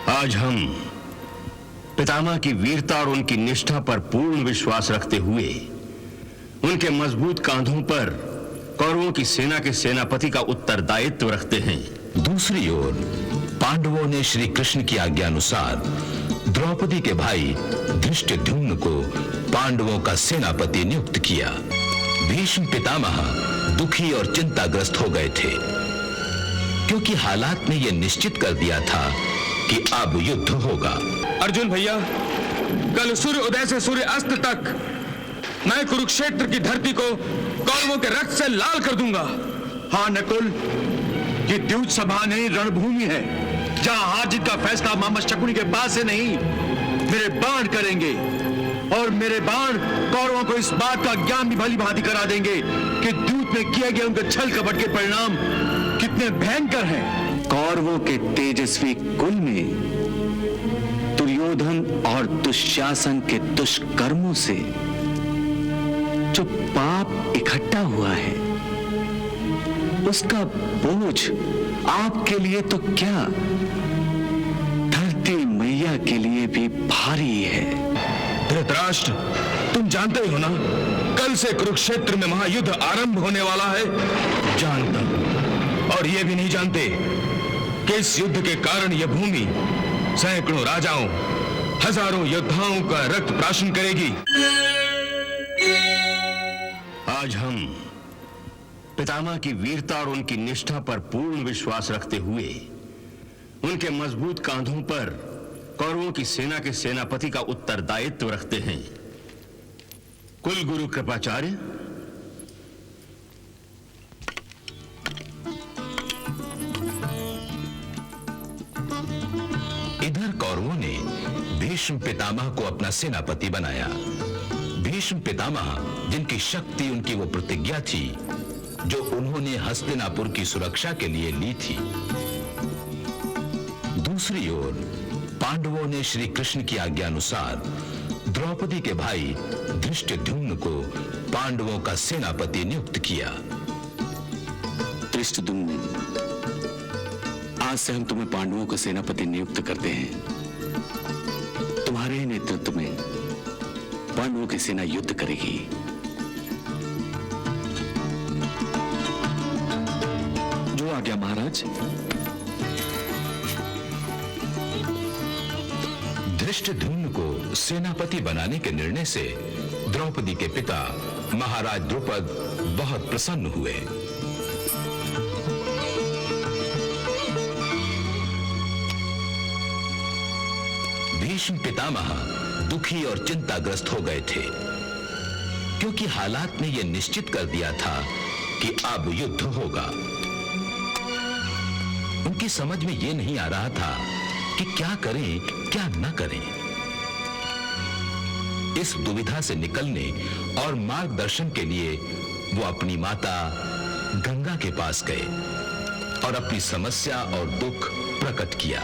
आज हम पितामह की वीरता और उनकी निष्ठा पर पूर्ण विश्वास रखते हुए उनके मजबूत कांधों पर कौरवों की सेना के सेनापति का उत्तरदायित्व रखते हैं। दूसरी ओर पांडवों ने श्री कृष्ण की आज्ञा अनुसार द्रौपदी के भाई धृष्टद्युम्न को पांडवों का सेनापति नियुक्त किया। भीष्म पितामह दुखी और चिंताग्रस्त हो गए थे, क्योंकि हालात ने यह निश्चित कर दिया था कि अब युद्ध होगा। अर्जुन भैया, कल सूर्य उदय से सूर्य अस्त तक मैं कुरुक्षेत्र की धरती को कौरवों के रक्त से लाल कर दूंगा। हाँ नकुल, ये द्यूत सभा नहीं रणभूमि है, जहां हार जीत का फैसला मामा शकुनी के पास से नहीं, मेरे बाण करेंगे। और मेरे बाण कौरवों को इस बात का ज्ञान भी भली भांति करा देंगे कि द्यूत में किए गए उनके छल कपट के परिणाम कितने भयंकर हैं। कौरवों के तेजस्वी कुल में दुर्योधन और दुशासन के दुष्कर्मों से जो पाप इकट्ठा हुआ है, उसका बोझ आपके लिए तो क्या, धरती मैया के लिए भी भारी है। धृतराष्ट्र, तुम जानते ही हो ना, कल से कुरुक्षेत्र में महायुद्ध आरंभ होने वाला है। जानता हूं, और ये भी नहीं जानते कि इस युद्ध के कारण यह भूमि सैकड़ों राजाओं, हजारों योद्धाओं का रक्त प्राशन करेगी। आज हम पितामह की वीरता और उनकी निष्ठा पर पूर्ण विश्वास रखते हुए उनके मजबूत कांधों पर कौरवों की सेना के सेनापति का उत्तरदायित्व रखते हैं। कुल गुरु कृपाचार्य, इधर कौरवों ने भीष्म पितामह को अपना सेनापति बनाया। भीष्म पितामह, जिनकी शक्ति उनकी वो प्रतिज्ञा थी जो उन्होंने हस्तिनापुर की सुरक्षा के लिए ली थी। दूसरी ओर पांडवों ने श्री कृष्ण की आज्ञा अनुसार द्रौपदी के भाई धृष्टद्युम्न को पांडवों का सेनापति नियुक्त किया। धृष्टद्युम्न, आज से हम तुम्हें पांडवों का सेनापति नियुक्त करते हैं। तुम्हारे नेतृत्व में पांडवों की सेना युद्ध करेगी। जो आज्ञा महाराज। धृष्टद्युम्न को सेनापति बनाने के निर्णय से द्रौपदी के पिता महाराज द्रुपद बहुत प्रसन्न हुए। भीष्म पितामह दुखी और चिंताग्रस्त हो गए थे, क्योंकि हालात ने यह निश्चित कर दिया था कि अब युद्ध होगा। उनकी समझ में यह नहीं आ रहा था कि क्या करें क्या न करें। इस दुविधा से निकलने और मार्गदर्शन के लिए वो अपनी माता गंगा के पास गए और अपनी समस्या और दुख प्रकट किया।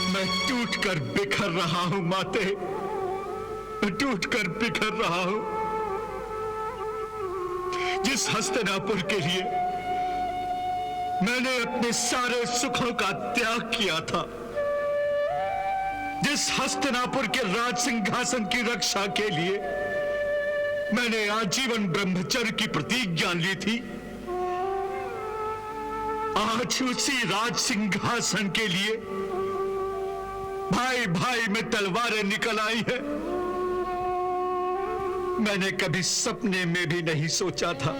मैं टूटकर बिखर रहा हूं माते, टूटकर बिखर रहा हूं। जिस हस्तिनापुर के लिए मैंने अपने सारे सुखों का त्याग किया था, जिस हस्तिनापुर के राज सिंहासन की रक्षा के लिए मैंने आजीवन ब्रह्मचर्य की प्रतिज्ञा ली थी, आज उसी राज सिंहासन के लिए भाई भाई में तलवारें निकल आई है। मैंने कभी सपने में भी नहीं सोचा था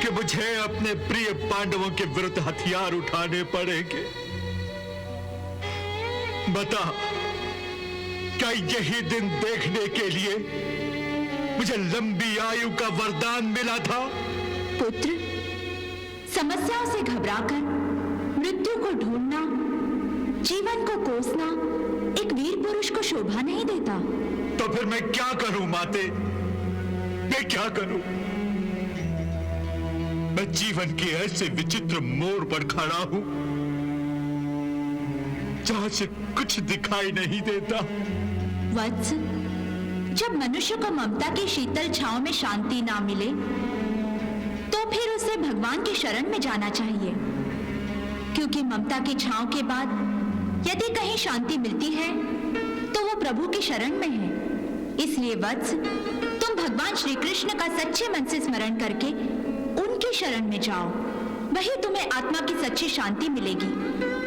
कि मुझे अपने प्रिय पांडवों के विरुद्ध हथियार उठाने पड़ेंगे। बता, क्या यही दिन देखने के लिए मुझे लंबी आयु का वरदान मिला था? पुत्र, समस्याओं से घबराकर मृत्यु को ढूंढना, जीवन को कोसना एक वीर पुरुष को शोभा नहीं देता। तो फिर मैं क्या करूं माते, मैं क्या करूं? मैं जीवन के ऐसे विचित्र मोड़ पर खड़ा हूं जहां से कुछ दिखाई नहीं देता। वत्स, जब मनुष्य को ममता की शीतल छांव में शांति ना मिले तो फिर उसे भगवान की शरण में जाना चाहिए, क्योंकि ममता की छांव के बाद यदि कहीं शांति मिलती है तो वो प्रभु की शरण में है। इसलिए वत्स, तुम भगवान श्री कृष्ण का सच्चे मन से स्मरण करके उनकी शरण में जाओ। वही तुम्हें आत्मा की सच्ची शांति मिलेगी,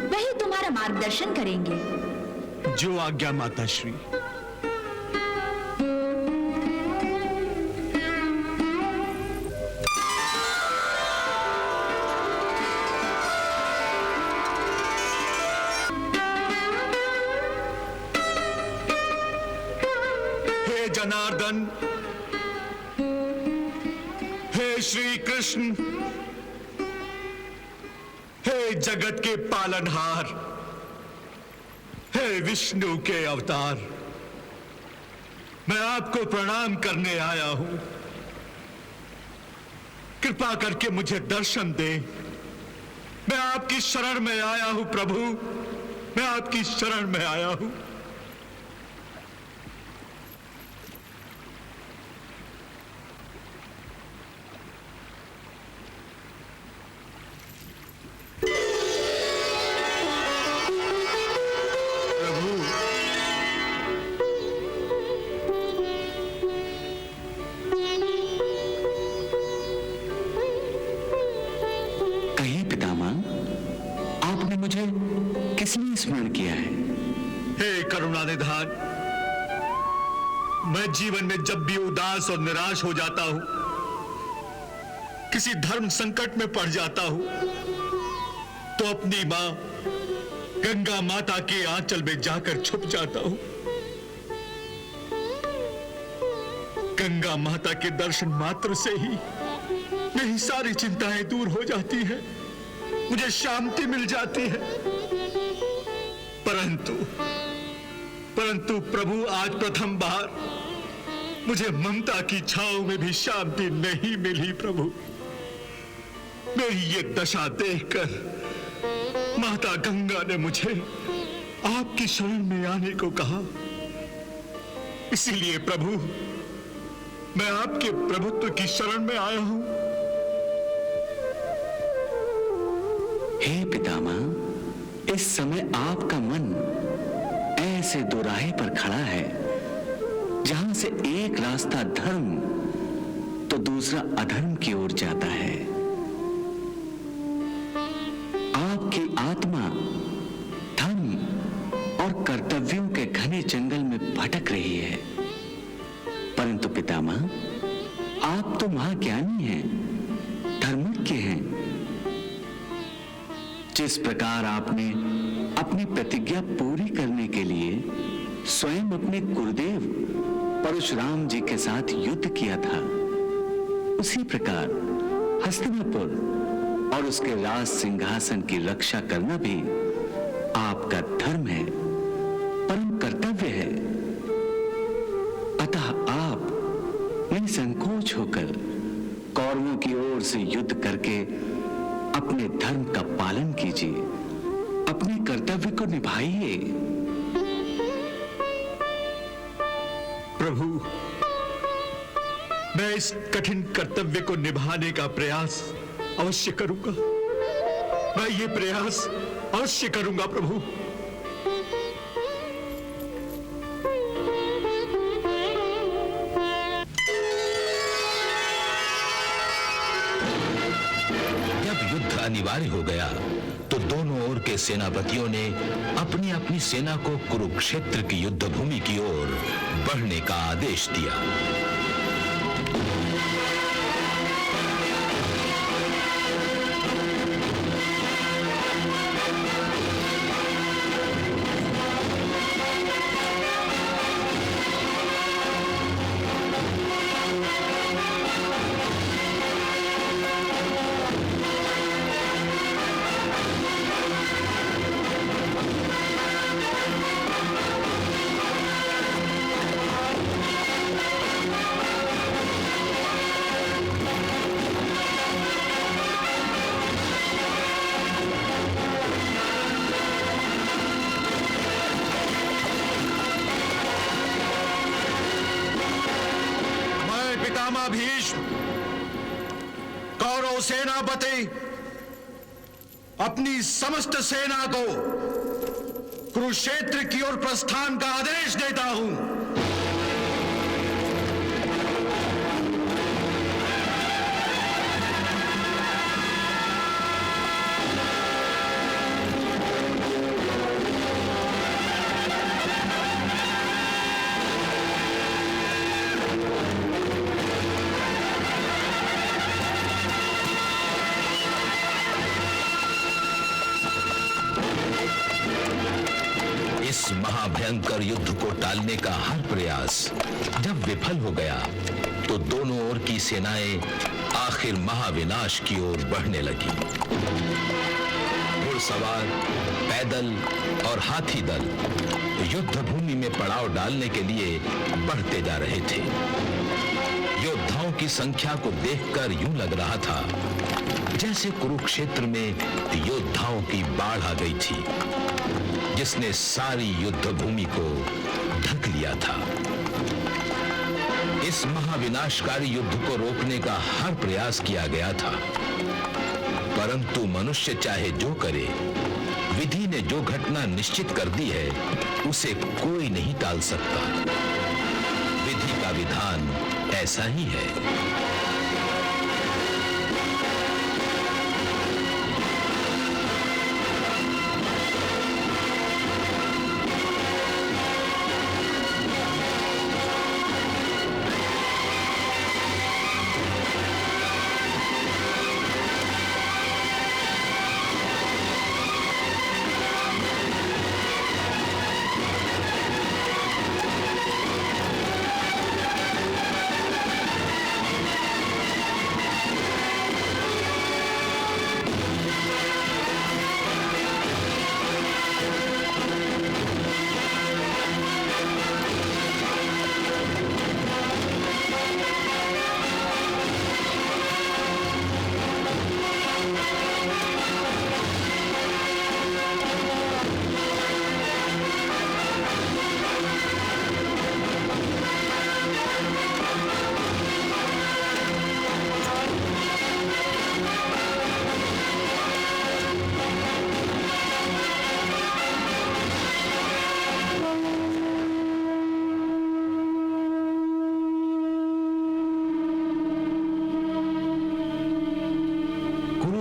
वही तुम्हारा मार्गदर्शन करेंगे। जो आज्ञा माता श्री। हे जनार्दन, हे श्री कृष्ण, हे जगत के पालनहार, हे विष्णु के अवतार, मैं आपको प्रणाम करने आया हूं। कृपा करके मुझे दर्शन दे। मैं आपकी शरण में आया हूं प्रभु, मैं आपकी शरण में आया हूं। किस लिए स्मरण किया है? हे करुणानिधान, मैं जीवन में जब भी उदास और निराश हो जाता हूं, किसी धर्म संकट में पड़ जाता हूं, तो अपनी मां गंगा माता के आंचल में जाकर छुप जाता हूं। गंगा माता के दर्शन मात्र से ही मेरी सारी चिंताएं दूर हो जाती हैं, मुझे शांति मिल जाती है। परंतु प्रभु, आज प्रथम बार मुझे ममता की छांव में भी शांति नहीं मिली। प्रभु, मेरी ये दशा देखकर माता गंगा ने मुझे आपकी शरण में आने को कहा। इसीलिए प्रभु, मैं आपके प्रभुत्व की शरण में आया हूं। हे पितामह, इस समय आपका मन ऐसे दोराहे पर खड़ा है जहां से एक रास्ता धर्म तो दूसरा अधर्म की ओर जाता है। आपकी आत्मा धर्म और कर्तव्यों के घने जंगल में भटक रही है। परंतु पितामह, आप तो महाज्ञानी हैं, धर्मज्ञ हैं। जिस प्रकार आपने अपनी प्रतिज्ञा पूरी करने के लिए स्वयं अपने गुरुदेव परशुराम जी के साथ युद्ध किया था, उसी प्रकार हस्तिनापुर और उसके राज सिंहासन की रक्षा करना भी आपका धर्म है, परम कर्तव्य है। अतः आप निसंकोच होकर कौरवों की ओर से युद्ध करके अपने धर्म का पालन कीजिए, अपने कर्तव्य को निभाइए। प्रभु, मैं इस कठिन कर्तव्य को निभाने का प्रयास अवश्य करूंगा। मैं ये प्रयास अवश्य करूंगा प्रभु। अनिवार्य हो गया तो दोनों ओर के सेनापतियों ने अपनी अपनी सेना को कुरुक्षेत्र की युद्ध भूमि की ओर बढ़ने का आदेश दिया। पितामह भीष्म, कौरव सेनापति, अपनी समस्त सेना को कुरुक्षेत्र की ओर प्रस्थान का आदेश देता हूं। इस महाभयंकर युद्ध को टालने का हर प्रयास जब विफल हो गया तो दोनों ओर की सेनाएं आखिर महाविनाश की ओर बढ़ने लगी। घुड़सवार, पैदल और हाथी दल युद्ध भूमि में पड़ाव डालने के लिए बढ़ते जा रहे थे। योद्धाओं की संख्या को देखकर यूं लग रहा था जैसे कुरुक्षेत्र में योद्धाओं की बाढ़ आ गई थी, जिसने सारी युद्ध भूमि को ढक लिया था। इस महाविनाशकारी युद्ध को रोकने का हर प्रयास किया गया था, परंतु मनुष्य चाहे जो करे, विधि ने जो घटना निश्चित कर दी है उसे कोई नहीं टाल सकता। विधि का विधान ऐसा ही है।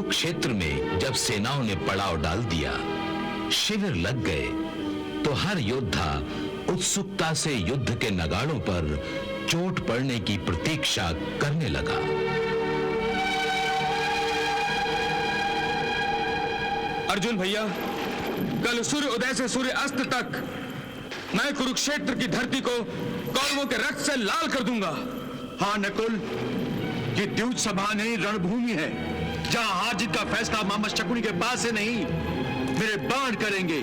क्षेत्र में जब सेनाओं ने पड़ाव डाल दिया, शिविर लग गए, तो हर योद्धा उत्सुकता से युद्ध के नगाड़ों पर चोट पड़ने की प्रतीक्षा करने लगा। अर्जुन भैया, कल सूर्य उदय से सूर्य अस्त तक मैं कुरुक्षेत्र की धरती को कौरवों के रक्त से लाल कर दूंगा। हाँ नकुल, ये द्यूत सभा नहीं रणभूमि है, जहां हार जीत का फैसला मामा शकुनी के पास से नहीं, मेरे बाण करेंगे।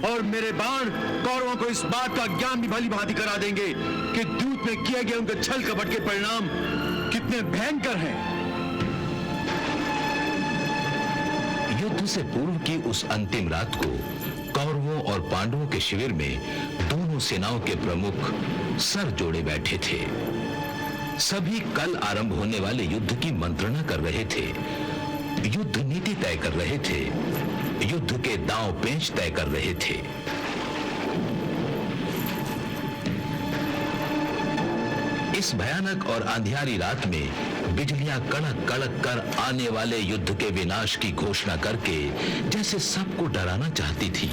और मेरे बाण कौरवों को इस बात का ज्ञान भी भली भांति करा देंगे कि द्यूत में किए गए उनके छल कपट के परिणाम कितने भयंकर हैं। युद्ध से पूर्व की उस अंतिम रात को कौरवों और पांडवों के शिविर में दोनों सेनाओं के प्रमुख सर जोड़े बैठे थे। सभी कल आरंभ होने वाले युद्ध की मंत्रणा कर रहे थे, युद्ध नीति तय कर रहे थे, युद्ध के दांव पेंच तय कर रहे थे। इस भयानक और अंधियारी रात में बिजलियां कड़क कड़क कर आने वाले युद्ध के विनाश की घोषणा करके जैसे सबको डराना चाहती थी,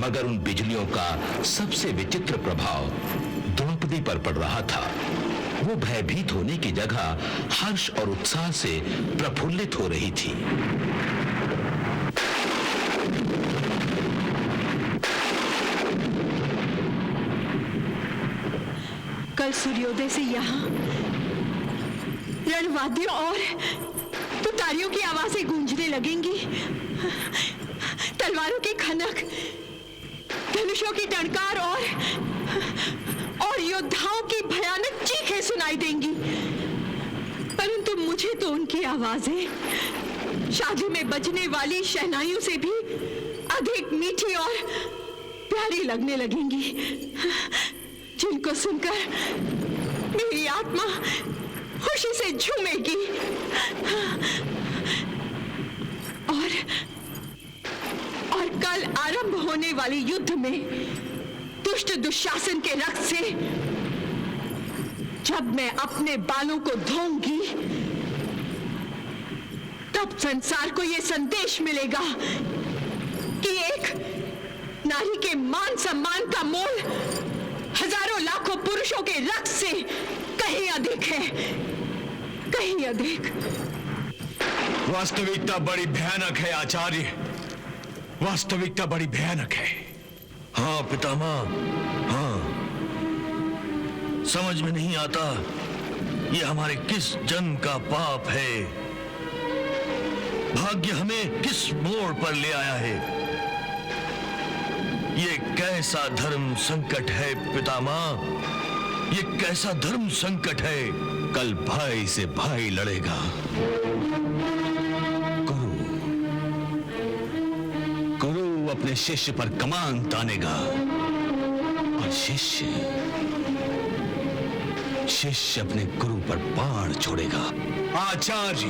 मगर उन बिजलियों का सबसे विचित्र प्रभाव द्रौपदी पर पड़ रहा था। वो भयभीत होने की जगह हर्ष और उत्साह से प्रफुल्लित हो रही थी। कल सूर्योदय से यहाँ रणवाद्यों और तुतारियों की आवाजें गूंजने लगेंगी, तलवारों की खनक, धनुषों की टणकार और योद्धाओं की भयानक चीखें सुनाई देंगी। परंतु मुझे तो उनकी आवाजें शादी में बजने वाली शहनाइयों से भी अधिक मीठी और प्यारी लगने लगेंगी, जिनको सुनकर मेरी आत्मा खुशी से झूमेगी और कल आरंभ होने वाले युद्ध में दुष्ट दुशासन के रक्त से जब मैं अपने बालों को धोऊंगी, तब संसार को यह संदेश मिलेगा कि एक नारी के मान सम्मान का मोल हजारों लाखों पुरुषों के रक्त से कहीं अधिक है, कहीं अधिक। वास्तविकता बड़ी भयानक है आचार्य, वास्तविकता बड़ी भयानक है। हाँ पितामह, हाँ। समझ में नहीं आता ये हमारे किस जन्म का पाप है। भाग्य हमें किस मोड़ पर ले आया है। ये कैसा धर्म संकट है पितामह, ये कैसा धर्म संकट है। कल भाई से भाई लड़ेगा। गुरु अपने शिष्य पर कमान तानेगा और शिष्य अपने गुरु पर बाण छोड़ेगा। आचार्य,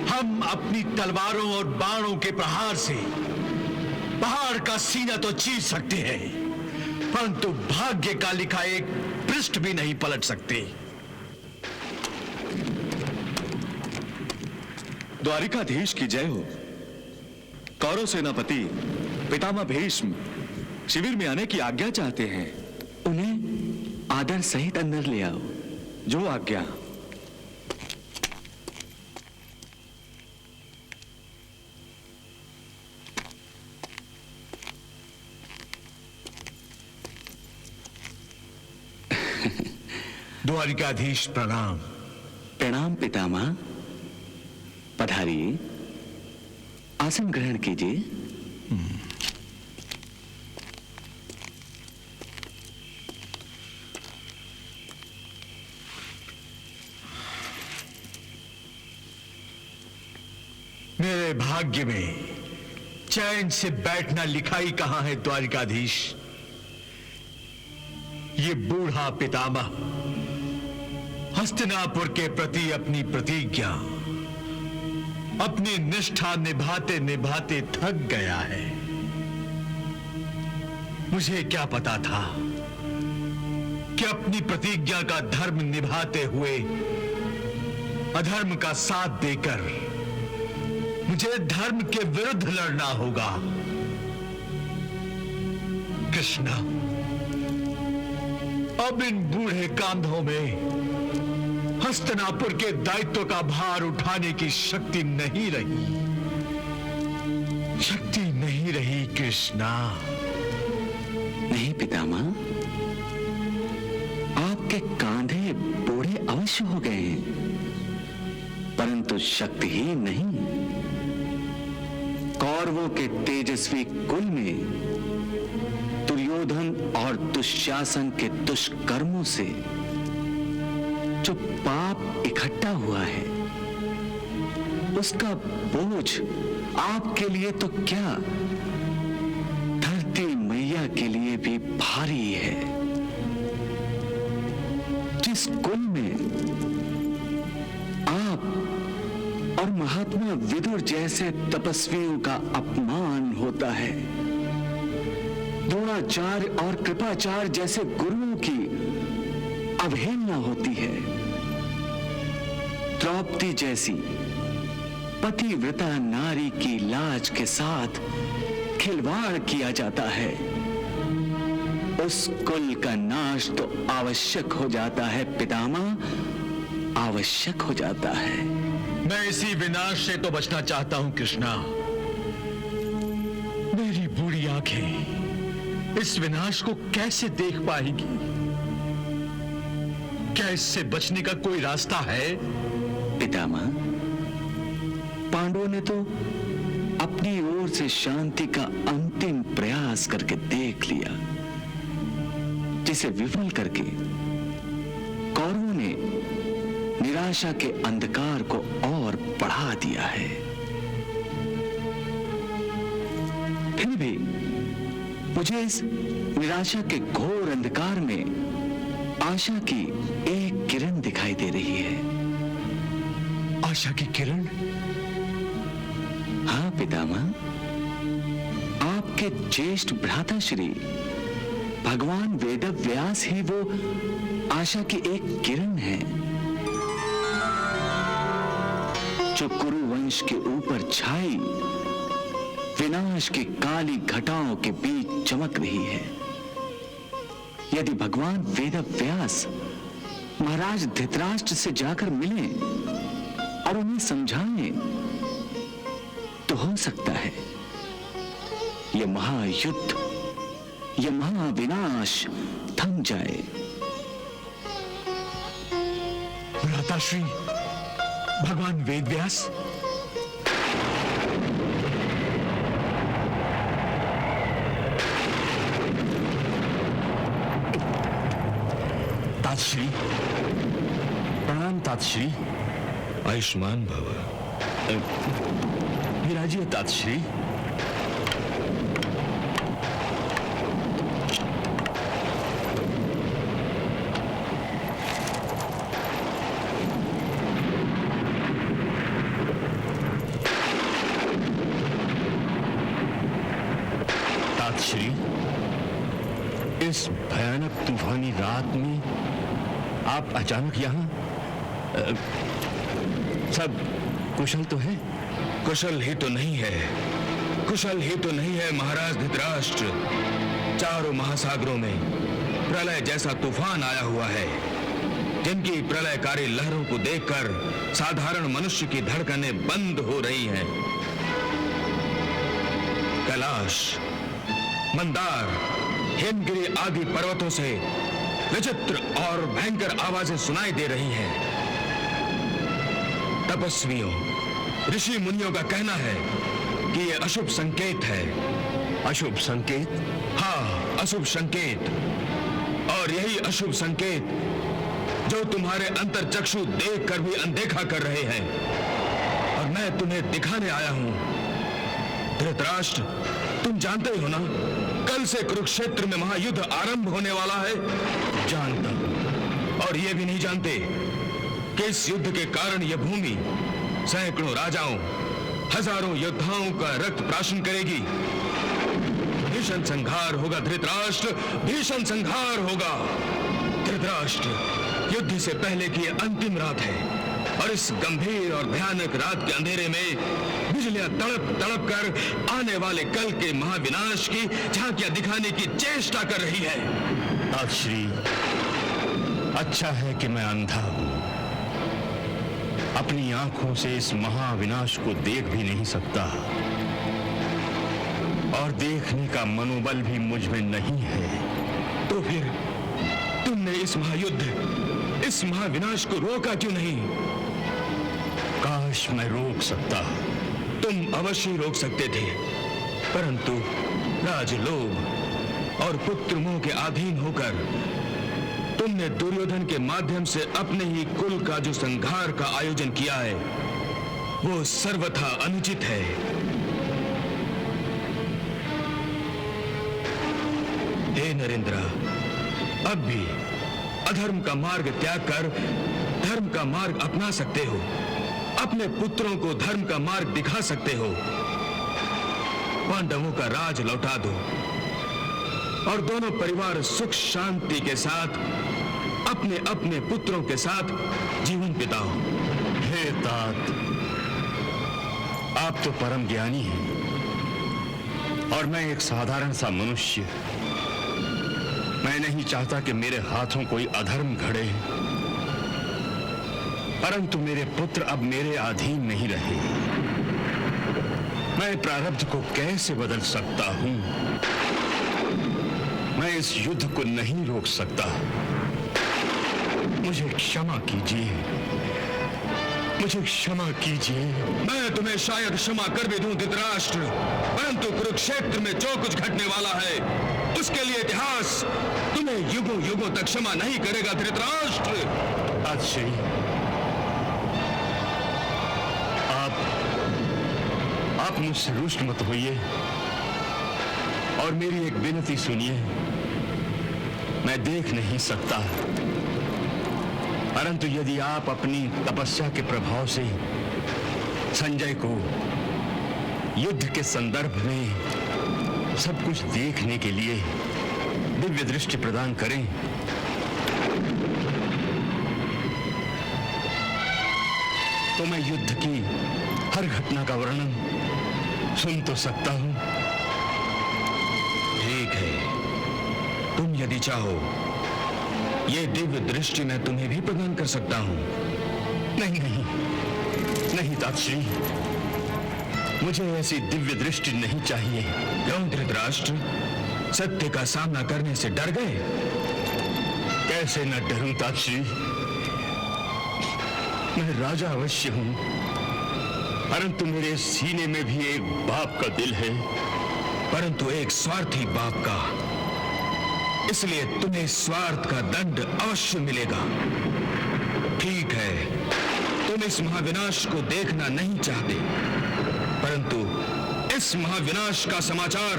हम अपनी तलवारों और बाणों के प्रहार से पहाड़ का सीना तो चीर सकते हैं, परंतु भाग्य का लिखा एक पृष्ठ भी नहीं पलट सकते। द्वारिकाधीश की जय हो। कौरव सेनापति पितामह भीष्म शिविर में आने की आज्ञा चाहते हैं। उन्हें आदर सहित अंदर ले आओ। जो आज्ञा। द्वारिकाधीश प्रणाम। प्रणाम पितामह। पधारिए, आसन ग्रहण कीजिए। मेरे भाग्य में चैन से बैठना लिखा ही कहां है द्वारिकाधीश। ये बूढ़ा पितामह हस्तिनापुर के प्रति अपनी प्रतिज्ञा, अपनी निष्ठा निभाते निभाते थक गया है। मुझे क्या पता था कि अपनी प्रतिज्ञा का धर्म निभाते हुए अधर्म का साथ देकर मुझे धर्म के विरुद्ध लड़ना होगा। कृष्णा, अब इन बूढ़े कांधों में हस्तिनापुर के दायित्व का भार उठाने की शक्ति नहीं रही, शक्ति नहीं रही कृष्णा। नहीं पितामह, आपके कांधे बूढ़े अवश्य हो गए हैं, परंतु शक्तिहीन नहीं। कौरवों के तेजस्वी कुल में दुर्योधन और दुशासन के दुष्कर्मों से जो पाप इकट्ठा हुआ है, उसका बोझ आपके लिए तो क्या, धरती मैया के लिए भी भारी है। जिस कुल में आप और महात्मा विदुर जैसे तपस्वियों का अपमान होता है, द्रोणाचार्य और कृपाचार्य जैसे गुरुओं की अवहेलना होती है, द्रौपदी जैसी पतिव्रता नारी की लाज के साथ खिलवाड़ किया जाता है, उस कुल का नाश तो आवश्यक हो जाता है पितामह, आवश्यक हो जाता है। मैं इसी विनाश से तो बचना चाहता हूं कृष्णा। मेरी बूढ़ी आंखें इस विनाश को कैसे देख पाएंगी? क्या इससे बचने का कोई रास्ता है? पितामह, पांडवों ने तो अपनी ओर से शांति का अंतिम प्रयास करके देख लिया, जिसे विफल करके कौरवों ने निराशा के अंधकार को और बढ़ा दिया है। फिर भी मुझे इस निराशा के घोर अंधकार में आशा की एक किरण दिखाई दे रही है। आशा की किरण? हाँ पितामह, आपके ज्येष्ठ भ्राताश्री भगवान वेदव्यास ही वो आशा की एक किरण है जो कुरु वंश के ऊपर छाई विनाश की काली घटाओं के बीच चमक रही है। यदि भगवान वेदव्यास महाराज धृतराष्ट्र से जाकर मिलें और उन्हें समझाएं तो हो सकता है यह महायुद्ध, यह महाविनाश थम जाए। भ्राताश्री भगवान वेदव्यास, तातश्री प्रणाम। तातश्री आयुष्मान भव। विराजिए तातश्री। तातश्री, इस भयानक तूफानी रात में आप अचानक यहाँ? सब कुशल तो है? कुशल ही तो नहीं है, कुशल ही तो नहीं है महाराज धृतराष्ट्र। चारों महासागरों में प्रलय जैसा तूफान आया हुआ है, जिनकी प्रलयकारी लहरों को देखकर साधारण मनुष्य की धड़कनें बंद हो रही हैं। कैलाश, मंदार, हिमगिरी आदि पर्वतों से विचित्र और भयंकर आवाजें सुनाई दे रही हैं। तपस्वियों, ऋषि मुनियों का कहना है कि यह अशुभ संकेत है। अशुभ संकेत? हाँ, अशुभ संकेत। और यही अशुभ संकेत जो तुम्हारे अंतर्चक्षु देखकर भी अनदेखा कर रहे हैं, और मैं तुम्हें दिखाने आया हूं। धृतराष्ट्र, तुम जानते ही हो ना, कल से कुरुक्षेत्र में महायुद्ध आरंभ होने वाला है। जानता हूं। और ये भी नहीं जानते कि इस युद्ध के कारण यह भूमि सैकड़ों राजाओं, हजारों योद्धाओं का रक्त प्राशन करेगी। भीषण संहार होगा धृतराष्ट्र, भीषण संहार होगा। धृतराष्ट्र, युद्ध से पहले की यह अंतिम रात है, और इस गंभीर और भयानक रात के अंधेरे में बिजलियां तड़प तड़प कर आने वाले कल के महाविनाश की झांकियां दिखाने की चेष्टा कर रही है। तातश्री, अच्छा है कि मैं अंधा हूं, अपनी आंखों से इस महाविनाश को देख भी नहीं सकता, और देखने का मनोबल भी मुझ में नहीं है। तो फिर तुमने इस महायुद्ध, इस महाविनाश को रोका क्यों नहीं? काश मैं रोक सकता। तुम अवश्य रोक सकते थे, परंतु राजलोभ और पुत्र मोह के अधीन होकर तुमने दुर्योधन के माध्यम से अपने ही कुल का जो संहार का आयोजन किया है, वो सर्वथा अनुचित है। हे नरेंद्र, अब भी अधर्म का मार्ग त्याग कर धर्म का मार्ग अपना सकते हो, अपने पुत्रों को धर्म का मार्ग दिखा सकते हो। पांडवों का राज लौटा दो और दोनों परिवार सुख शांति के साथ अपने अपने पुत्रों के साथ जीवन बिताओ। हे तात, आप तो परम ज्ञानी हैं, और मैं एक साधारण सा मनुष्य। मैं नहीं चाहता कि मेरे हाथों कोई अधर्म घड़े, परंतु मेरे पुत्र अब मेरे अधीन नहीं रहे। मैं प्रारब्ध को कैसे बदल सकता हूं? मैं इस युद्ध को नहीं रोक सकता। मुझे क्षमा कीजिए, मुझे क्षमा कीजिए। मैं तुम्हें शायद क्षमा कर भी दूं धृतराष्ट्र, परंतु कुरुक्षेत्र में जो कुछ घटने वाला है उसके लिए इतिहास तुम्हें युगों युगों तक क्षमा नहीं करेगा धृतराष्ट्र। तातश्री, आप मुझसे रुष्ट मत होइए, और मेरी एक विनती सुनिए। मैं देख नहीं सकता, परंतु यदि आप अपनी तपस्या के प्रभाव से संजय को युद्ध के संदर्भ में सब कुछ देखने के लिए दिव्य दृष्टि प्रदान करें तो मैं युद्ध की हर घटना का वर्णन सुन तो सकता हूं। ठीक है, तुम यदि चाहो ये दिव्य दृष्टि मैं तुम्हें भी प्रदान कर सकता हूं। नहीं नहीं नहीं तातश्री, मुझे ऐसी दिव्य दृष्टि नहीं चाहिए। क्यों धृतराष्ट्र, सत्य का सामना करने से डर गए? कैसे न डरूं तातश्री, मैं राजा अवश्य हूं, परंतु मेरे सीने में भी एक बाप का दिल है। परंतु एक स्वार्थी बाप का, इसलिए तुम्हें स्वार्थ का दंड अवश्य मिलेगा। ठीक है, तुम इस महाविनाश को देखना नहीं चाहते, परंतु इस महाविनाश का समाचार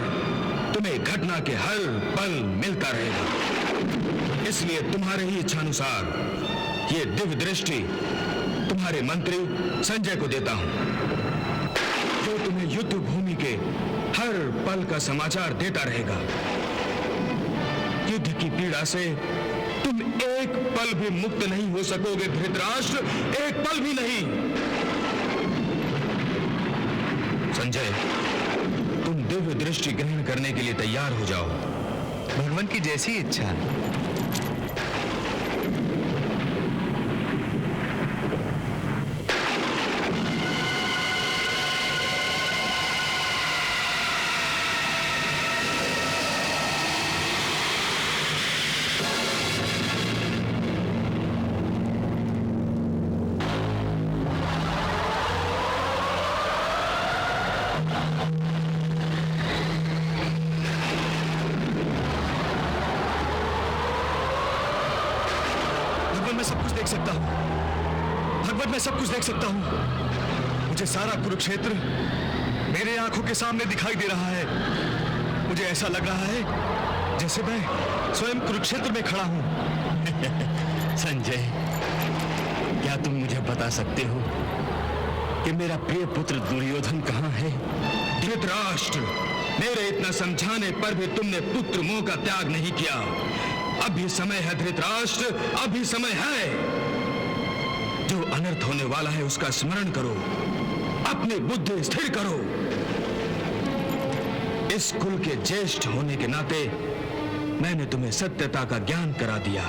तुम्हें घटना के हर पल मिलता रहेगा। इसलिए तुम्हारे ही इच्छानुसार ये दिव्य दृष्टि तुम्हारे मंत्री संजय को देता हूं, जो तुम्हें युद्ध भूमि के हर पल का समाचार देता रहेगा। युद्ध की पीड़ा से तुम एक पल भी मुक्त नहीं हो सकोगे धृतराष्ट्र, एक पल भी नहीं। संजय, तुम दिव्य दृष्टि ग्रहण करने के लिए तैयार हो जाओ। भगवान की जैसी इच्छा। मैं सब कुछ देख सकता हूं भगवत, मैं सब कुछ देख सकता हूं। मुझे सारा कुरुक्षेत्र मेरे आंखों के सामने दिखाई दे रहा है। मुझे ऐसा लग रहा है जैसे मैं स्वयं कुरुक्षेत्र में खड़ा हूं। संजय, क्या तुम मुझे बता सकते हो कि मेरा प्रिय पुत्र दुर्योधन कहां है? धृतराष्ट्र, मेरे इतना समझाने पर भी तुमने पुत्र मोह का त्याग नहीं किया। अभी समय है धृतराष्ट्र, अभी समय है। जो अनर्थ होने वाला है उसका स्मरण करो, अपनी बुद्धि स्थिर करो। इस कुल के ज्येष्ठ होने के नाते मैंने तुम्हें सत्यता का ज्ञान करा दिया।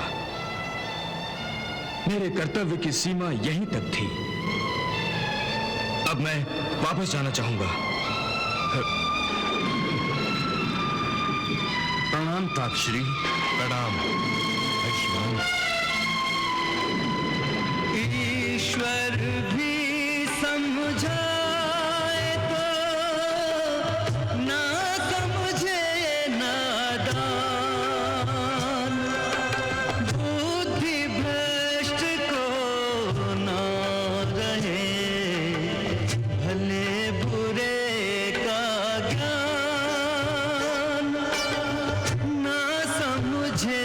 मेरे कर्तव्य की सीमा यहीं तक थी। अब मैं वापस जाना चाहूंगा। प्रणाम ताक्षरी। प्रणाम। ईश्वर भी समझाए तो ना समझे नादान, बुद्धि भ्रष्ट को ना रहे भले बुरे का ज्ञान, ना समझे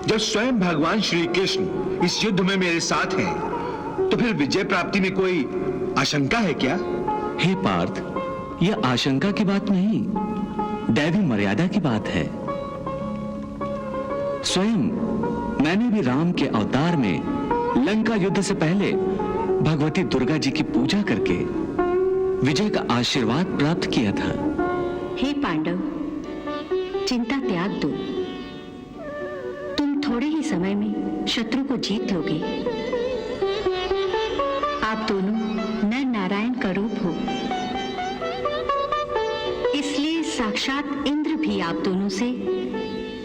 जब स्वयं भगवान श्री कृष्ण इस युद्ध में मेरे साथ हैं, तो फिर विजय प्राप्ति में कोई आशंका है क्या? हे पार्थ, यह आशंका की बात नहीं, दैवी मर्यादा की बात है। स्वयं मैंने भी राम के अवतार में लंका युद्ध से पहले भगवती दुर्गा जी की पूजा करके विजय का आशीर्वाद प्राप्त किया था। हे पांडव, चिंता त्याग दो। तुम थोड़े ही समय में शत्रु को जीत लोगे। आप दोनों नर नारायण का रूप हो, इसलिए साक्षात इंद्र भी आप दोनों से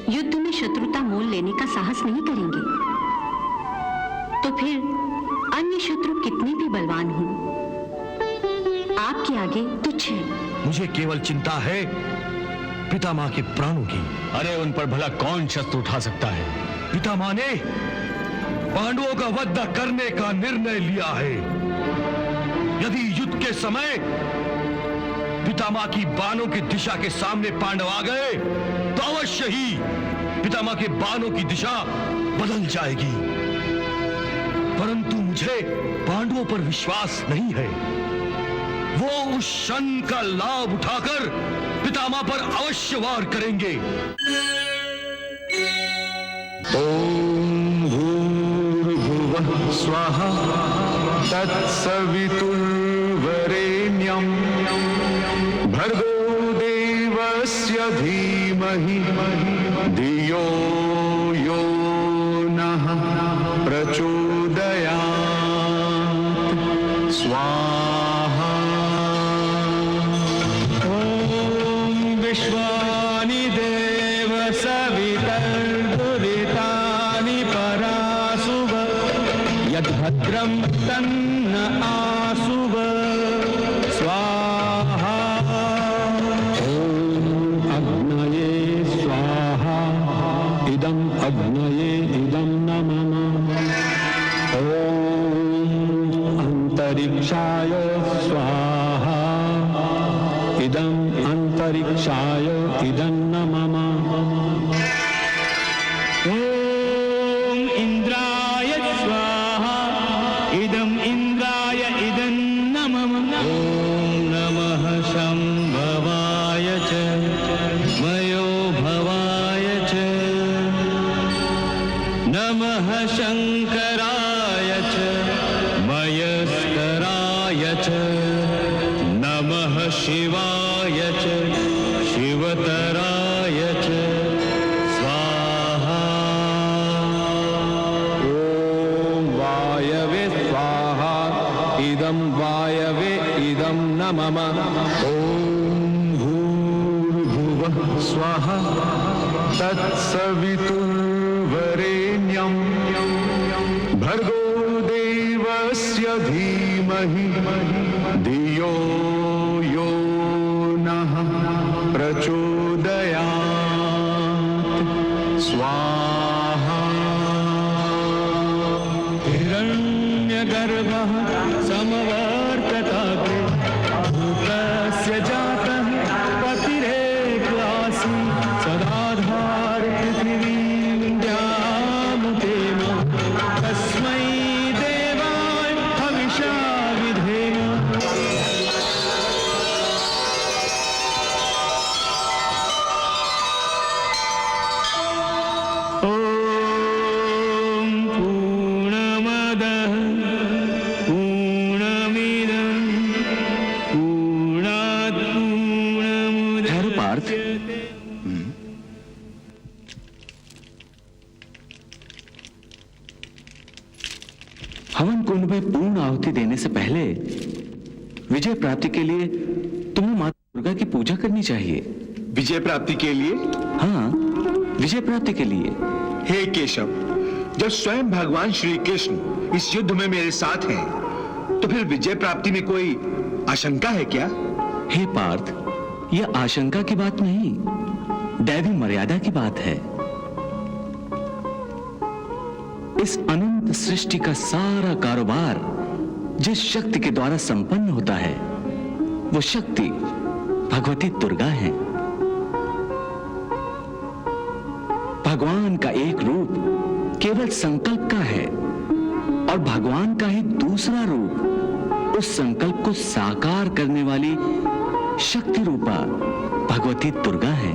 युद्ध में शत्रुता मोल लेने का साहस नहीं करेंगे। तो फिर अन्य शत्रु कितने भी बलवान हों, आपके आगे तुच्छ है। मुझे केवल चिंता है पितामह के प्राणों की। अरे उन पर भला कौन शस्त्र उठा सकता है? पितामह ने पांडवों का वध करने का निर्णय लिया है। यदि युद्ध के समय पितामह की बाणों की दिशा के सामने पांडव आ गए तो अवश्य ही पितामह के बाणों की दिशा बदल जाएगी। परंतु मुझे पांडवों पर विश्वास नहीं है। वो उस क्षण का लाभ उठाकर पितामह पर अवश्य वार करेंगे। ओम भूर्भुवः स्वाहा तत्सवितुर्वरेण्यं भर्गो देवस्य धीमहि धियो यो नः प्रचोदयात् स्वाहा। ओम विश्वानि देव सवितर्दुरितानि परासुव यद्भद्रं तन्न आसुव स्वाहा। ओम अग्नये स्वाहा इदं अग्नये इदं नमः। ओम अंतरिक्षाय स्वाहा इदं अंतरिक्षाय इदं नमः। ओम इंद्राय स्वाहा इदं इंद्राय इदं नमः। ओम नमः शंभवाय च मयो भवाय च नमः शंकराय च मयस्कराय च नमः शिवाय च शिवतराय च स्वाहा। ओम वायवे स्वाहा इदं वायवे इदं नमः। ओम भूर्भुवः स्वाहा तत्सवितुर्वरेण्यं भर्गो देवस्य धीमहि धियो यो नः प्रचोदयात् स्वाहा। हिरण्यगर्भः समवर्तताग्रे भूतस्य जातः पतिरेक आसीत् सदाधार पृथिवीं द्यामुतेम तस्मै देवाय हविषा विधेम। ओम पूर्णमदः पूर्णमिदं पूर्णात् ठहरो पार्थ। हवन कुंड में पूर्ण आहुति देने से पहले विजय प्राप्ति के लिए तुम्हें माता दुर्गा की पूजा करनी चाहिए। विजय प्राप्ति के लिए? हाँ, विजय प्राप्ति के लिए। हे केशव, जब स्वयं भगवान श्री कृष्ण इस युद्ध में मेरे साथ हैं, तो फिर विजय प्राप्ति में कोई आशंका है क्या? हे पार्थ, यह आशंका की बात नहीं, दैवी मर्यादा की बात है। इस अनंत सृष्टि का सारा कारोबार जिस शक्ति के द्वारा संपन्न होता है, वो शक्ति भगवती दुर्गा है। भगवान का एक रूप केवल संकल्प का है और भगवान का ही दूसरा रूप उस संकल्प को साकार करने वाली शक्ति रूपा भगवती दुर्गा है।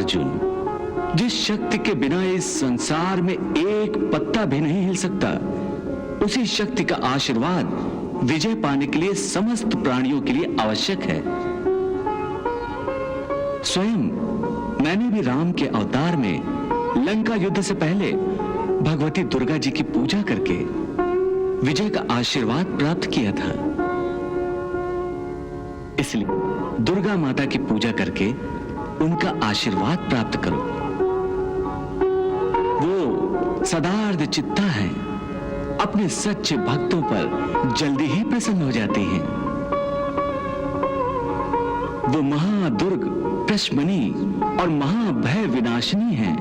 अर्जुन, जिस शक्ति के बिना इस संसार में एक पत्ता भी नहीं हिल सकता, उसी शक्ति का आशीर्वाद विजय पाने के लिए समस्त प्राणियों के लिए आवश्यक है। स्वयं मैंने भी राम के अवतार में लंका युद्ध से पहले भगवती दुर्गा जी की पूजा करके विजय का आशीर्वाद प्राप्त किया था। इसलिए दुर्गा माता की पूजा करके उनका आशीर्वाद प्राप्त करो। वो सदार्थ चित्ता है, अपने सच्चे भक्तों पर जल्दी ही प्रसन्न हो जाती हैं। वो महादुर्ग, प्रशमनी और महाभय विनाशिनी हैं।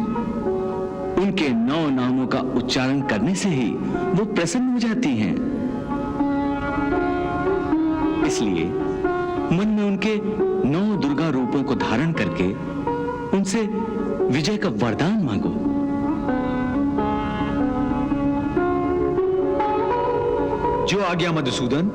उनके 9 नामों का उच्चारण करने से ही वो प्रसन्न हो जाती हैं। इसलिए मन में उनके 9 दुर्गा रूपों को धारण करके उनसे विजय का वरदान मांगो। जो आज्ञा मधुसूदन।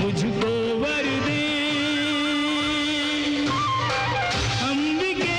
मुझको वर दे, अंबिके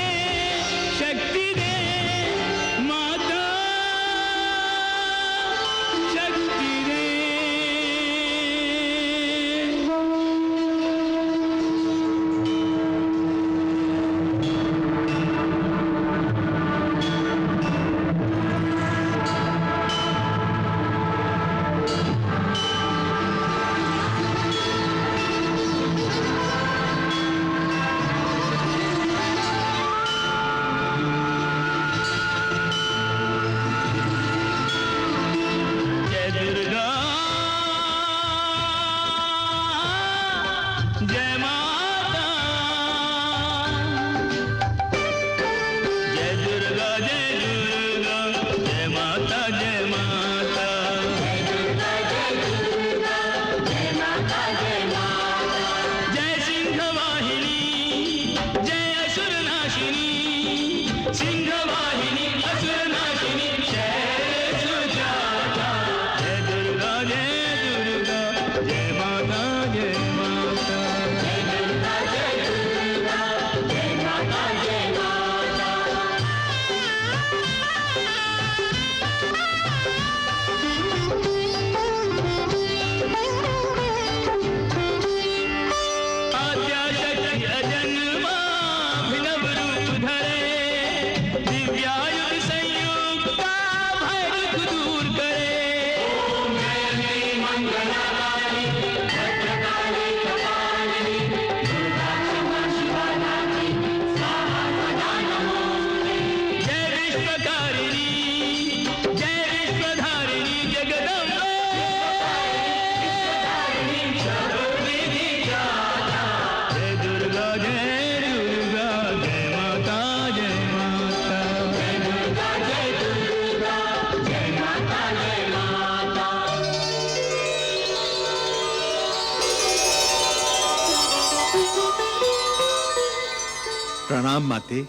प्रणाम माते।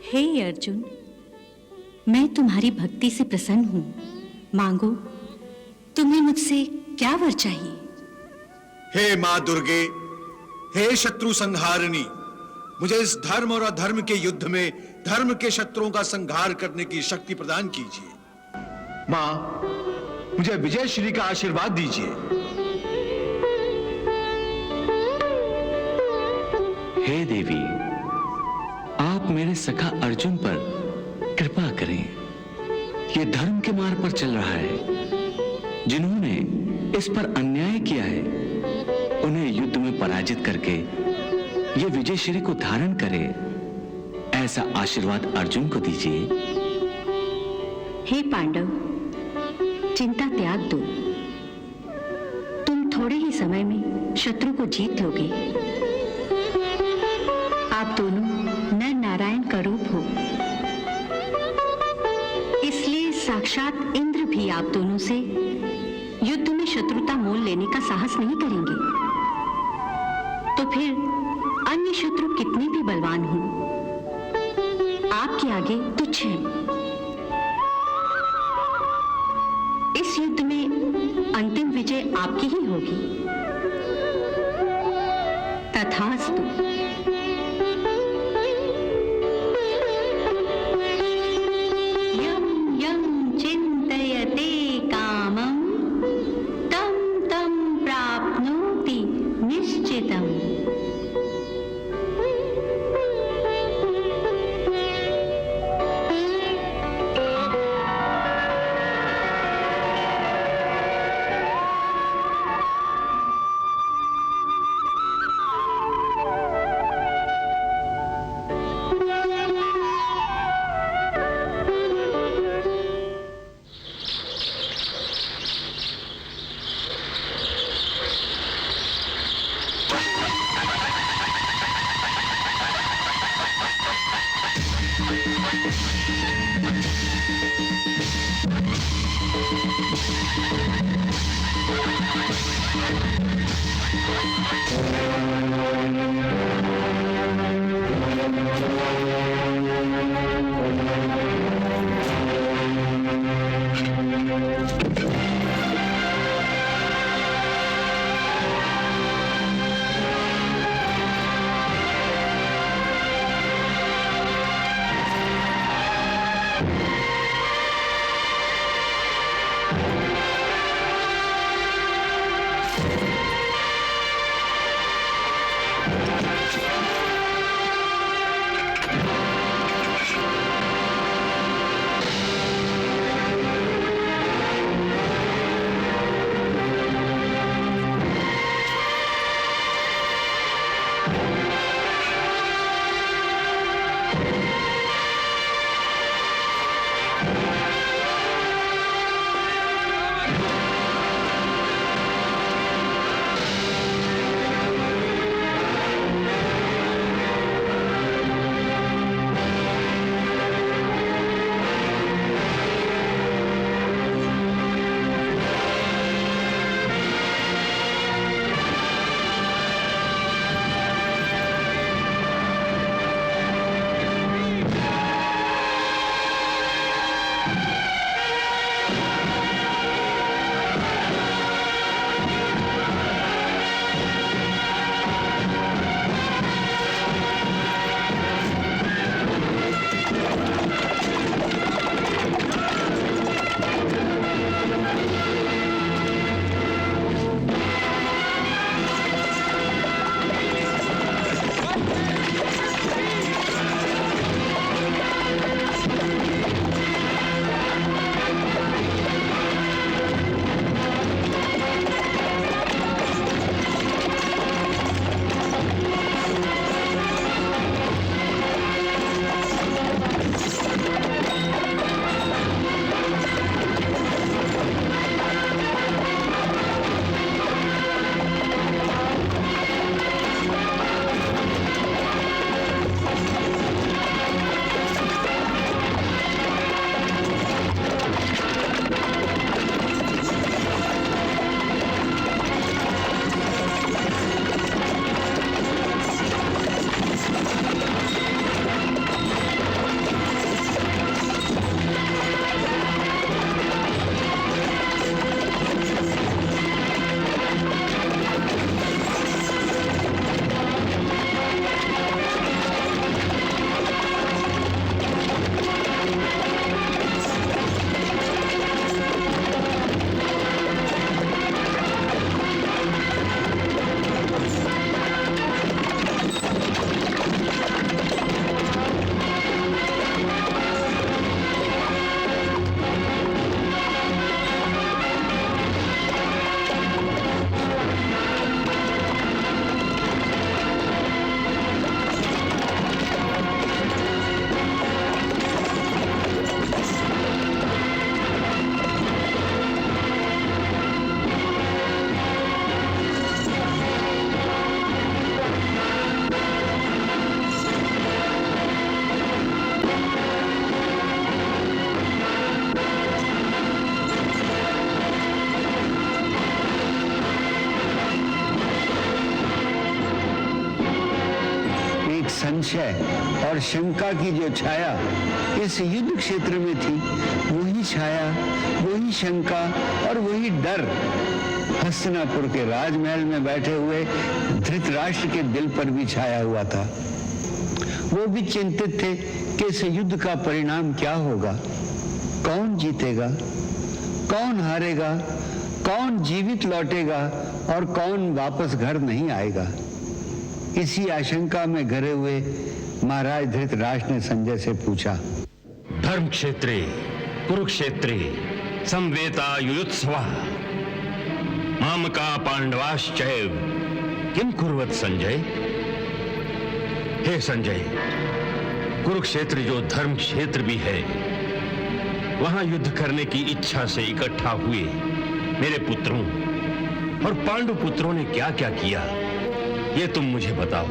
हे अर्जुन, मैं तुम्हारी भक्ति से प्रसन्न हूं। मांगो, तुम्हें मुझसे क्या वर चाहिए? हे मां दुर्गे, हे शत्रु संहारिणी, मुझे इस धर्म और अधर्म के युद्ध में धर्म के शत्रुओं का संहार करने की शक्ति प्रदान कीजिए। मां, मुझे विजय श्री का आशीर्वाद दीजिए। हे देवी, आप मेरे सखा अर्जुन पर कृपा करें। ये धर्म के मार्ग पर चल रहा है। जिन्होंने इस पर अन्याय किया है, उन्हें युद्ध में पराजित करके ये विजय श्री को धारण करे, ऐसा आशीर्वाद अर्जुन को दीजिए। हे पांडव, चिंता त्याग दो। तुम थोड़े ही समय में शत्रु को जीत लोगे। आप दोनों नर नारायण का रूप हो, इसलिए साक्षात इंद्र भी आप दोनों से युद्ध में शत्रुता मोल लेने का साहस नहीं करेंगे। तो फिर अन्य शत्रु कितने भी बलवान हों, आपके आगे तुच्छ हैं। इस युद्ध में अंतिम विजय आपकी ही होगी। तथास्तु। संशय और शंका की जो छाया इस युद्ध क्षेत्र में थी, वही छाया, वही शंका और वही डर हस्तिनापुर के राजमहल में बैठे हुए धृतराष्ट्र के दिल पर भी छाया हुआ था। वो भी चिंतित थे कि इस युद्ध का परिणाम क्या होगा, कौन जीतेगा, कौन हारेगा, कौन जीवित लौटेगा और कौन वापस घर नहीं आएगा। इसी आशंका में घिरे हुए महाराज धृतराष्ट्र ने संजय से पूछा, धर्म क्षेत्रे कुरुक्षेत्रे संवेता युयुत्सवा मामका पांडवाश्चैव किम कुर्वत संजय। हे संजय, कुरुक्षेत्र जो धर्म क्षेत्र भी है, वहां युद्ध करने की इच्छा से इकट्ठा हुए मेरे पुत्रों और पांडु पुत्रों ने क्या क्या किया, ये तुम मुझे बताओ।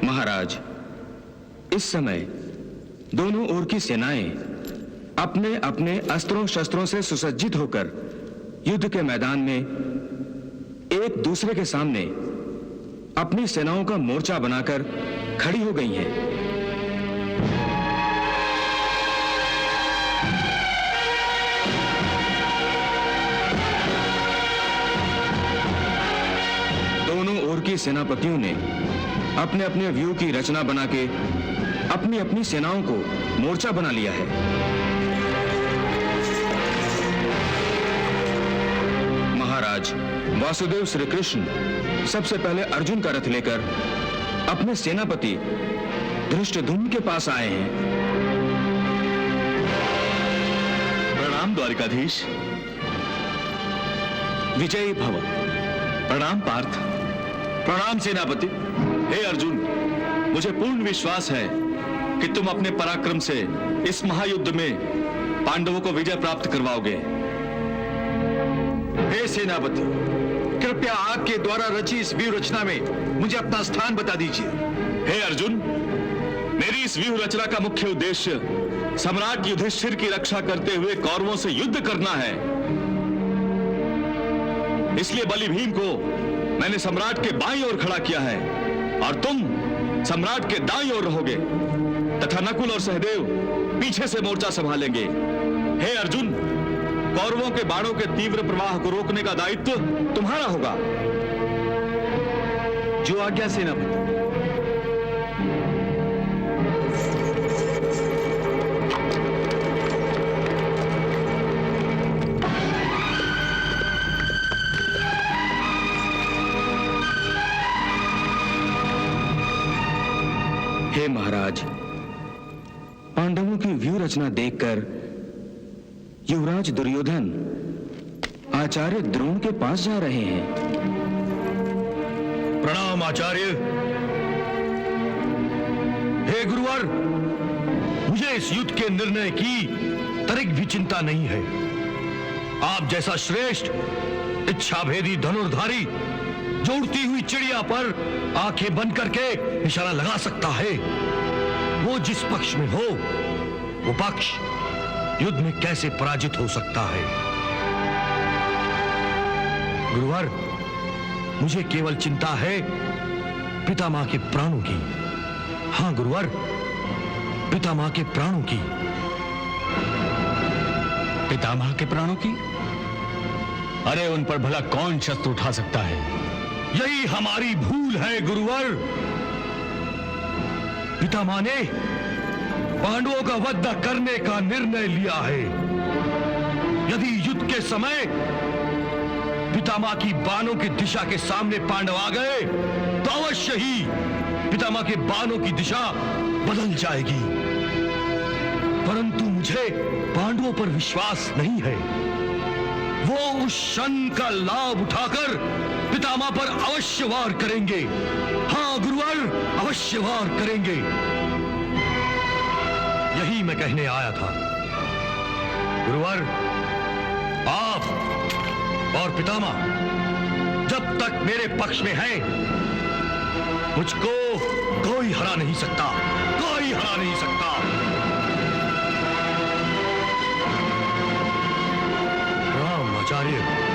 महाराज, इस समय दोनों ओर की सेनाएं अपने अपने अस्त्रों शस्त्रों से सुसज्जित होकर युद्ध के मैदान में एक दूसरे के सामने अपनी सेनाओं का मोर्चा बनाकर खड़ी हो गई हैं। दोनों ओर की सेनापतियों ने अपने अपने व्यूह की रचना बना के अपनी अपनी सेनाओं को मोर्चा बना लिया है। महाराज, वासुदेव श्री कृष्ण सबसे पहले अर्जुन का रथ लेकर अपने सेनापति धृष्टद्युम्न के पास आए हैं। प्रणाम द्वारिकाधीश। विजयी भव। प्रणाम पार्थ। प्रणाम सेनापति। हे अर्जुन, मुझे पूर्ण विश्वास है कि तुम अपने पराक्रम से इस महायुद्ध में पांडवों को विजय प्राप्त करवाओगे। हे सेनापति, कृपया आपके द्वारा रची इस व्यूह रचना में मुझे अपना स्थान बता दीजिए। हे अर्जुन, मेरी इस व्यूह रचना का मुख्य उद्देश्य सम्राट युधिष्ठिर की रक्षा करते हुए कौरवों से युद्ध करना है। इसलिए बलि भीम को मैंने सम्राट के बाईं ओर खड़ा किया है और तुम सम्राट के दाईं ओर रहोगे तथा नकुल और सहदेव पीछे से मोर्चा संभालेंगे। हे अर्जुन, कौरवों के बाणों के तीव्र प्रवाह को रोकने का दायित्व तुम्हारा होगा। जो आज्ञा सेनापति। हे महाराज, पांडवों की व्यूह रचना देखकर युवराज दुर्योधन आचार्य द्रोण के पास जा रहे हैं। प्रणाम आचार्य। हे गुरुवर, मुझे इस युद्ध के निर्णय की तनिक भी चिंता नहीं है। आप जैसा श्रेष्ठ इच्छाभेदी धनुर्धारी जो उड़ती हुई चिड़िया पर आंखें बंद करके निशाना लगा सकता है, वो जिस पक्ष में हो, वो पक्ष युद्ध में कैसे पराजित हो सकता है। गुरुवर, मुझे केवल चिंता है पितामह के प्राणों की। हाँ गुरुवर, पितामह के प्राणों की। पितामह के प्राणों की? अरे उन पर भला कौन शस्त्र उठा सकता है? यही हमारी भूल है गुरुवर। पितामह ने पांडवों का वध करने का निर्णय लिया है। यदि युद्ध के समय पितामह की बाणों की दिशा के सामने पांडव आ गए तो अवश्य ही पितामह के बाणों की दिशा बदल जाएगी। परंतु मुझे पांडवों पर विश्वास नहीं है। वो उस क्षण का लाभ उठाकर पितामह पर अवश्य वार करेंगे। हाँ गुरुवर, अवश्य वार करेंगे। यही मैं कहने आया था। गुरुवर, आप और पितामह जब तक मेरे पक्ष में हैं, मुझको कोई हरा नहीं सकता, कोई हरा नहीं सकता। राम आचार्य।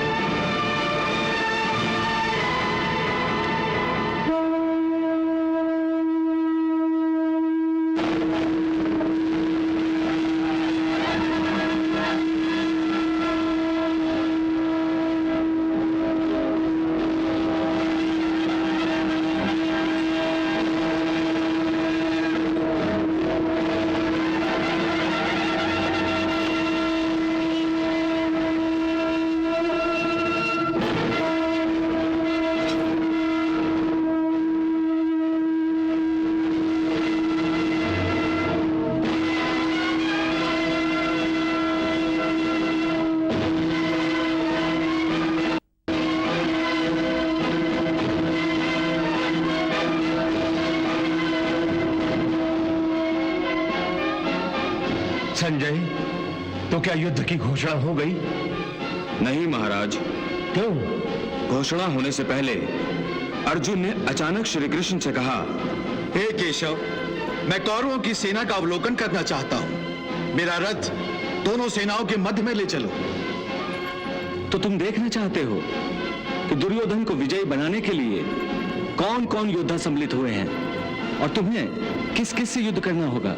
संजय, तो क्या युद्ध की घोषणा हो गई? नहीं महाराज। क्यों? घोषणा होने से पहले अर्जुन ने अचानक श्री कृष्ण से कहा, हे केशव, मैं कौरवों की सेना का अवलोकन करना चाहता हूं। मेरा रथ दोनों सेनाओं के मध्य में ले चलो। तो तुम देखना चाहते हो कि दुर्योधन को विजयी बनाने के लिए कौन कौन योद्धा सम्मिलित हुए हैं और तुम्हें किस किस से युद्ध करना होगा?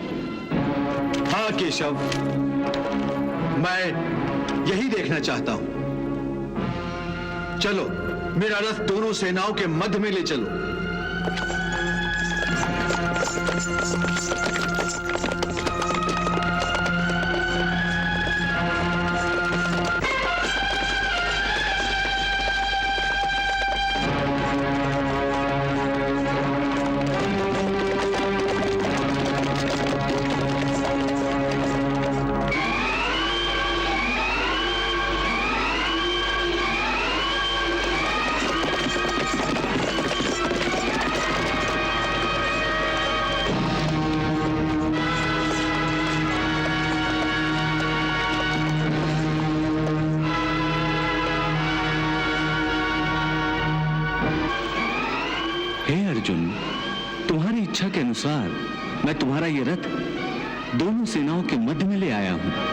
हाँ केशव, मैं यही देखना चाहता हूं। चलो, मेरा रथ दोनों सेनाओं के मध्य में ले चलो। तुम्हारी इच्छा के अनुसार मैं तुम्हारा ये रथ दोनों सेनाओं के मध्य में ले आया हूं।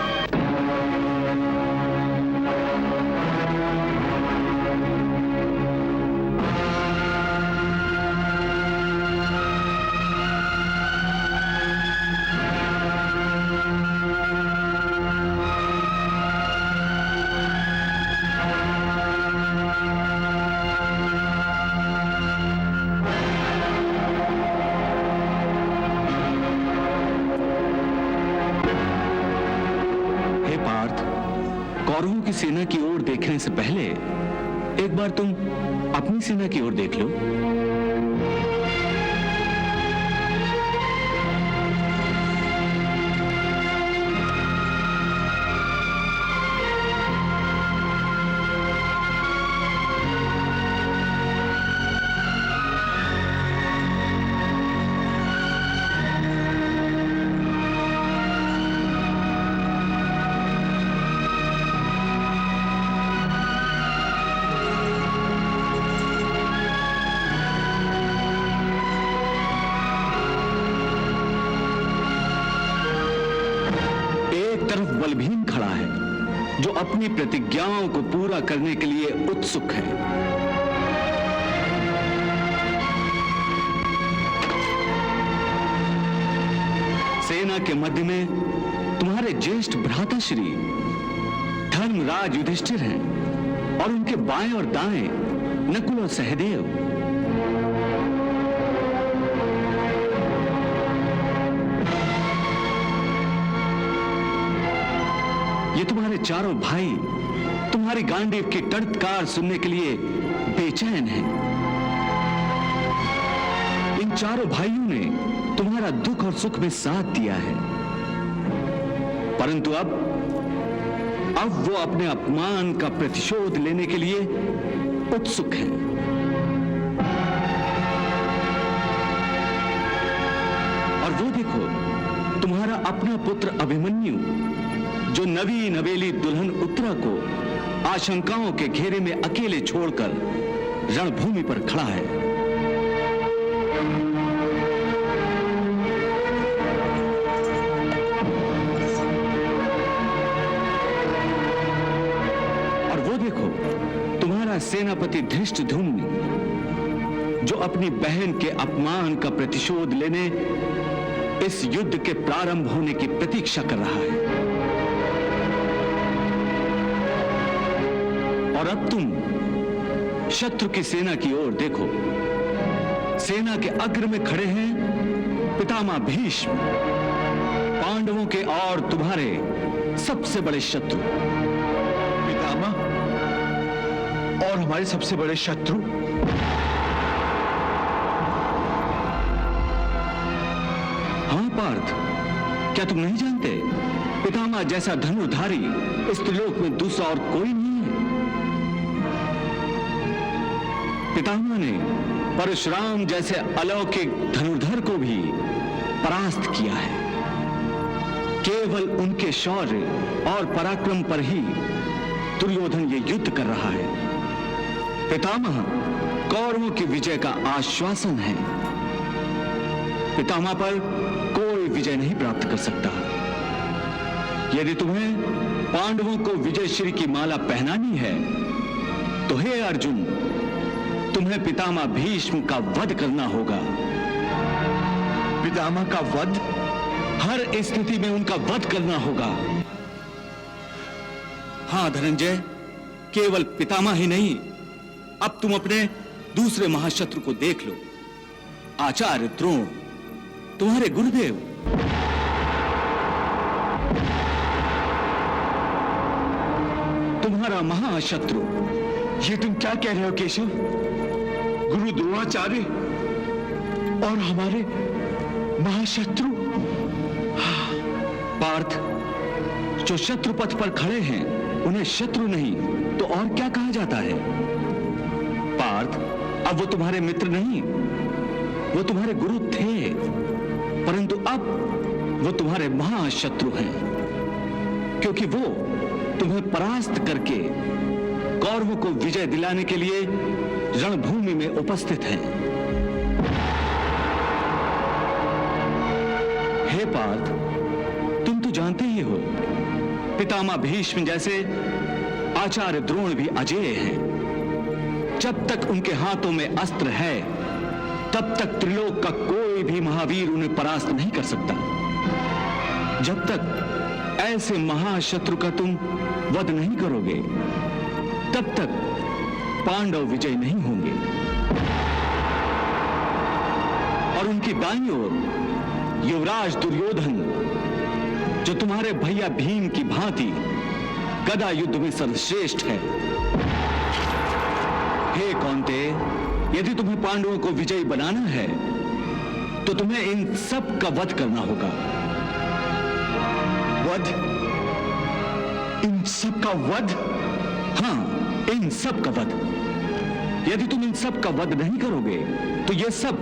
कौरवों की सेना की ओर देखने से पहले एक बार तुम अपनी सेना की ओर देख लो। बलभीम खड़ा है जो अपनी प्रतिज्ञाओं को पूरा करने के लिए उत्सुक है। सेना के मध्य में तुम्हारे ज्येष्ठ भ्राता श्री धर्मराज युधिष्ठिर हैं और उनके बाएं और दाएं नकुल और सहदेव। ये तुम्हारे चारों भाई तुम्हारी गांडीव की टंकार सुनने के लिए बेचैन हैं। इन चारों भाइयों ने तुम्हारा दुख और सुख में साथ दिया है, परंतु अब वो अपने अपमान का प्रतिशोध लेने के लिए उत्सुक हैं। और वो देखो, तुम्हारा अपना पुत्र अभिमन्यु, जो नवी नवेली दुल्हन उत्तरा को आशंकाओं के घेरे में अकेले छोड़कर रणभूमि पर खड़ा है। और वो देखो, तुम्हारा सेनापति धृष्टद्युम्न, जो अपनी बहन के अपमान का प्रतिशोध लेने इस युद्ध के प्रारंभ होने की प्रतीक्षा कर रहा है। और अब तुम शत्रु की सेना की ओर देखो। सेना के अग्र में खड़े हैं पितामह भीष्म, पांडवों के और तुम्हारे सबसे बड़े शत्रु। पितामह और हमारे सबसे बड़े शत्रु? हाँ पार्थ, क्या तुम नहीं जानते? पितामह जैसा धनुर्धारी इस त्रिलोक में दूसरा और कोई नहीं है। पितामह ने परशुराम जैसे अलौकिक धनुर्धर को भी परास्त किया है। केवल उनके शौर्य और पराक्रम पर ही दुर्योधन ये युद्ध कर रहा है। पितामह कौरवों की विजय का आश्वासन है। पितामह पर कोई विजय नहीं प्राप्त कर सकता। यदि तुम्हें पांडवों को विजयश्री की माला पहनानी है तो हे अर्जुन, तुम्हें पितामह भीष्म का वध करना होगा। पितामह का वध? हर स्थिति में उनका वध करना होगा। हां धनंजय, केवल पितामह ही नहीं, अब तुम अपने दूसरे महाशत्रु को देख लो। आचार्य द्रोण, तुम्हारे गुरुदेव। तुम्हारा महाशत्रु। ये तुम क्या कह रहे हो केशव? गुरु द्रोणाचार्य और हमारे महाशत्रु? पार्थ, जो शत्रु पथ पर खड़े हैं उन्हें शत्रु नहीं तो और क्या कहा जाता है? पार्थ, अब वो तुम्हारे मित्र नहीं, वो तुम्हारे गुरु थे, परंतु अब वो तुम्हारे महाशत्रु हैं, क्योंकि वो तुम्हें परास्त करके कौरवों को विजय दिलाने के लिए रणभूमि में उपस्थित हैं। हे पार्थ, तुम तो जानते ही हो, पितामह भीष्म जैसे आचार्य द्रोण भी अजेय हैं। जब तक उनके हाथों में अस्त्र है, तब तक त्रिलोक का कोई भी महावीर उन्हें परास्त नहीं कर सकता। जब तक ऐसे महाशत्रु का तुम वध नहीं करोगे, तब तक पांडव विजय नहीं होंगे। और उनकी दाईं ओर युवराज दुर्योधन, जो तुम्हारे भैया भीम की भांति गदा युद्ध में सर्वश्रेष्ठ है। हे कौन्ते, यदि तुम्हें पांडवों को विजयी बनाना है तो तुम्हें इन सब का वध करना होगा। वध? इन सब का वध? हां, इन सब का वध। यदि तुम इन सब का वध नहीं करोगे तो ये सब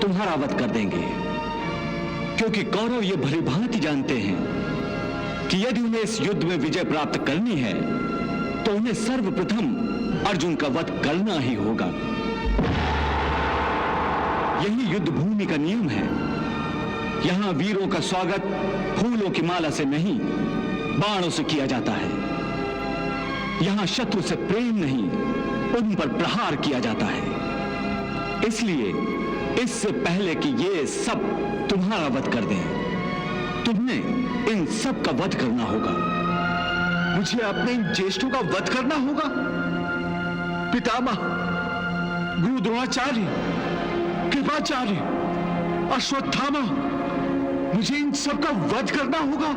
तुम्हारा वध कर देंगे, क्योंकि कौरव ये भली भांति जानते हैं कि यदि उन्हें इस युद्ध में विजय प्राप्त करनी है तो उन्हें सर्वप्रथम अर्जुन का वध करना ही होगा। यही युद्ध भूमि का नियम है। यहां वीरों का स्वागत फूलों की माला से नहीं, बाणों से किया जाता है। यहां शत्रु से प्रेम नहीं, उन पर प्रहार किया जाता है। इसलिए इससे पहले कि ये सब तुम्हारा वध कर दें, तुम्हें इन सब का वध करना होगा। मुझे अपने इन ज्येष्ठों का वध करना होगा? पितामह, गुरु द्रोणाचार्य, कृपाचार्य, अश्वत्थामा, मुझे इन सब का वध करना होगा।